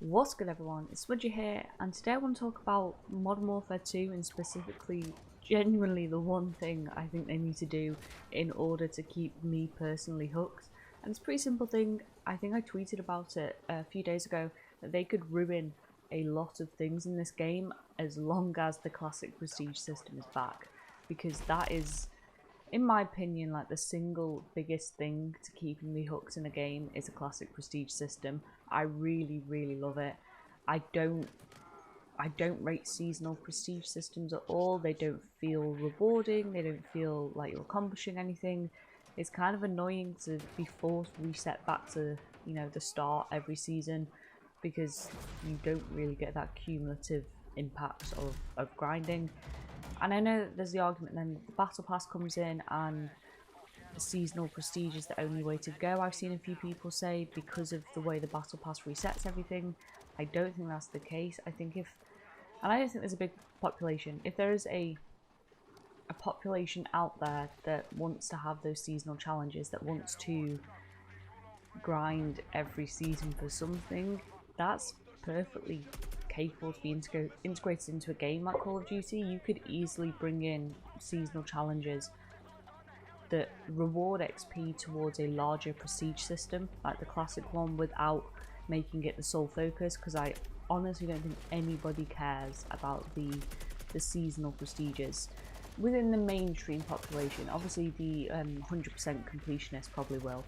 What's good everyone, it's Smudgy here, and today I want to talk about Modern Warfare 2 and specifically genuinely the one thing I think they need to do in order to keep me personally hooked. And it's a pretty simple thing. I think I tweeted about it a few days ago that they could ruin a lot of things in this game as long as the classic prestige system is back, because that is, in my opinion, like the single biggest thing to keeping me hooked in a game is a classic prestige system. I really love it. I don't rate seasonal prestige systems at all. They don't feel rewarding. They don't feel like you're accomplishing anything. It's kind of annoying to be forced reset back to, the start every season, because you don't really get that cumulative impact of grinding. And I know there's the argument then the battle pass comes in and seasonal prestige is the only way to go. I've seen a few people say because of the way the battle pass resets everything. I don't think that's the case. I think and I don't think there's a big population. If there is a population out there that wants to have those seasonal challenges, that wants to grind every season for something, that's perfectly capable to be integrated into a game like Call of Duty. You could easily bring in seasonal challenges that reward XP towards a larger prestige system like the classic one without making it the sole focus, because I honestly don't think anybody cares about the seasonal prestiges within the mainstream population. Obviously the 100% completionists probably will,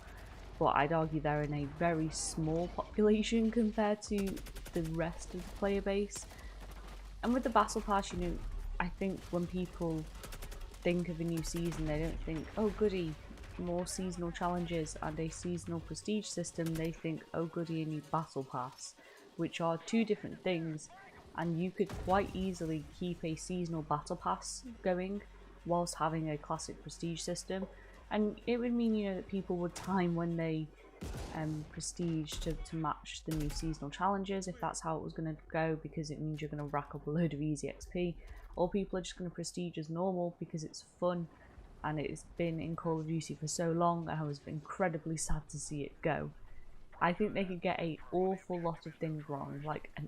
but I'd argue they're in a very small population compared to the rest of the player base. And with the battle pass, I think when people think of a new season, they don't think, oh goody, more seasonal challenges and a seasonal prestige system. They think, oh goody, a new battle pass, which are two different things. And you could quite easily keep a seasonal battle pass going whilst having a classic prestige system. And it would mean, that people would time when they prestige to match the new seasonal challenges, if that's how it was going to go, because it means you're going to rack up a load of easy XP. Or people are just going to prestige as normal because it's fun, and it's been in Call of Duty for so long, and I was incredibly sad to see it go. I think they could get an awful lot of things wrong, like an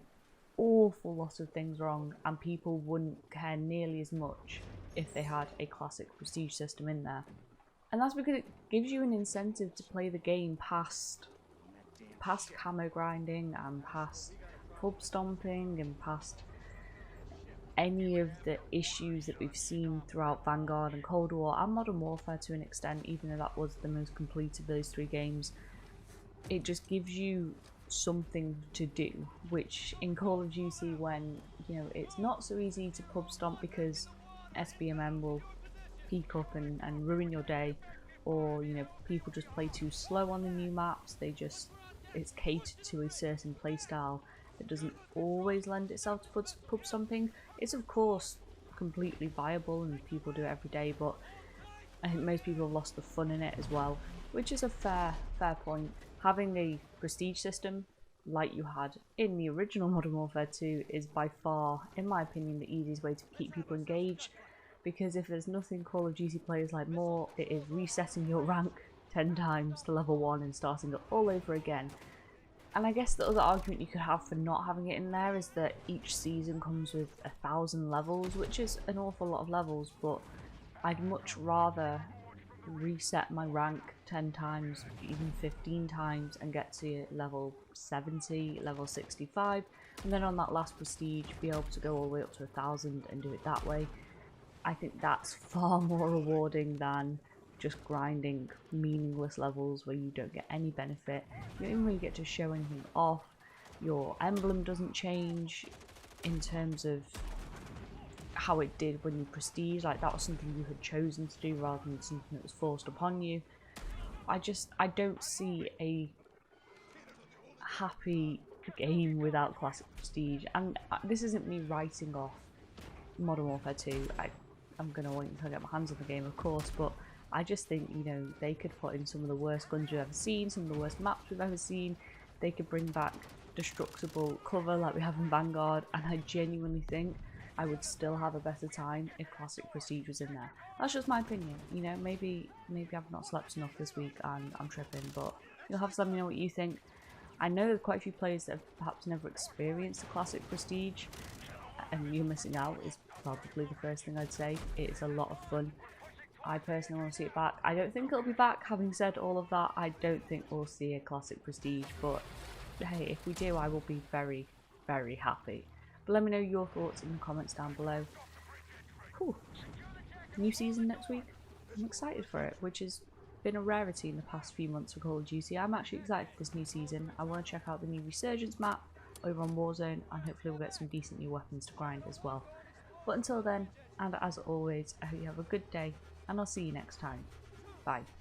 awful lot of things wrong, and people wouldn't care nearly as much if they had a classic prestige system in there. And that's because it gives you an incentive to play the game past camo grinding and past pub stomping and past any of the issues that we've seen throughout Vanguard and Cold War and Modern Warfare to an extent, even though that was the most complete of those three games. It just gives you something to do, which in Call of Duty, when it's not so easy to pub stomp because SBMM will peek up and ruin your day, or people just play too slow on the new maps. It's catered to a certain playstyle that doesn't always lend itself to pub stomping. It's of course completely viable and people do it every day, but I think most people have lost the fun in it as well, which is a fair point. Having a prestige system like you had in the original Modern Warfare 2 is by far, in my opinion, the easiest way to keep people engaged, because if there's nothing Call of Duty players like more, it is resetting your rank 10 times to level 1 and starting it all over again. And I guess the other argument you could have for not having it in there is that each season comes with 1,000 levels, which is an awful lot of levels, but I'd much rather reset my rank 10 times, even 15 times, and get to level 70, level 65, and then on that last prestige be able to go all the way up to 1,000 and do it that way. I think that's far more rewarding than just grinding meaningless levels where you don't get any benefit. You don't even really get to show anything off. Your emblem doesn't change in terms of how it did when you prestige. Like, that was something you had chosen to do rather than something that was forced upon you. I don't see a happy game without classic prestige. And this isn't me writing off Modern Warfare 2. I'm going to wait until I get my hands on the game, of course, but I just think, they could put in some of the worst guns we've ever seen, some of the worst maps we've ever seen. They could bring back destructible cover like we have in Vanguard, and I genuinely think I would still have a better time if classic prestige was in there. That's just my opinion. Maybe I've not slept enough this week and I'm tripping, but you'll have to let me know what you think. I know there's quite a few players that have perhaps never experienced the Classic Prestige, and you're missing out is probably the first thing I'd say. It is a lot of fun. I personally want to see it back. I don't think it'll be back. Having said all of that, I don't think we'll see a Classic Prestige, but hey, if we do, I will be very, very happy. But let me know your thoughts in the comments down below. Cool. New season next week. I'm excited for it, which has been a rarity in the past few months for Call of Duty. I'm actually excited for this new season. I want to check out the new Resurgence map over on Warzone, and hopefully we'll get some decent new weapons to grind as well. But until then, and as always, I hope you have a good day, and I'll see you next time. Bye.